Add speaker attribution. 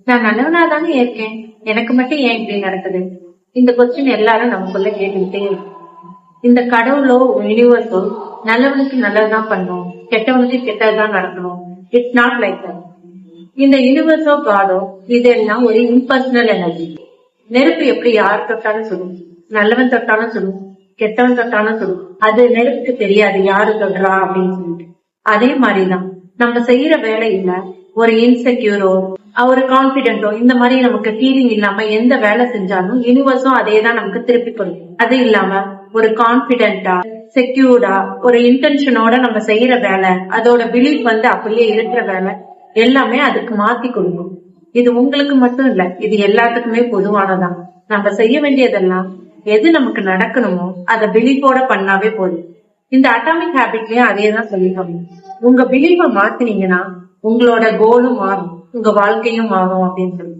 Speaker 1: நான் நல்லவனா தானே இருக்கேன், எனக்கு மட்டும் ஏன் இப்படி நடக்குது? இந்த கொஸ்டின் எல்லாரும் நமக்குள்ள கேட்டுக்கிட்டே இருக்கு. இந்த கடவுளோ யூனிவர்ஸோ நல்லவனுக்கு நல்லதுதான் பண்ணும், கெட்டவனுக்கு கெட்டதுதான் நடக்கணும். It's not like that. இந்த யூனிவர்ஸோ காடோ இதெல்லாம் ஒரு இம்பர்சனல் எனர்ஜி. நெருப்பு எப்படி யார் தொட்டாலும் சொல்லும், நல்லவன் தொட்டாலும் சொல்லும், கெட்டவன் தொட்டாலும் சொல்லும். அது நெருப்புக்கு தெரியாது யாரு தொடுறா அப்படின்னு சொல்லிட்டு. அதே மாதிரிதான் நம்ம செய்யற வேலையில ஒரு இன்செக்யூரோ ஒரு கான்பிடென்டோ இந்த மாதிரி நமக்கு ஃபீலிங் இல்லாம எந்த வேலை செஞ்சாலும் யூனிவர்ஸும் அதே தான் நமக்கு திருப்பி கொடுக்கும். அது இல்லாம ஒரு கான்பிடென்டா செக்யூர்டா ஒரு இன்டென்ஷனோட நம்ம செய்யற வேலை, அதோட பிலீஃப் அப்படியே இருக்கிற வேலை எல்லாமே அதுக்கு மாத்தி கொடுக்கும். இது உங்களுக்கு மட்டும் இல்ல, இது எல்லாத்துக்குமே பொதுவானதான். நம்ம செய்ய வேண்டியதெல்லாம் எது நமக்கு நடக்கணுமோ அதை பிலீஃபோட பண்ணாவே போதும். இந்த அட்டாமிக் ஹேபிட்லயும் அதே தான் சொல்லிருக்காங்க. உங்க பிலீஃபை மாத்தினீங்கன்னா உங்களோட கோலும் மாறும், உங்க வாழ்க்கையும் மாறும் அப்படின்னு சொல்லி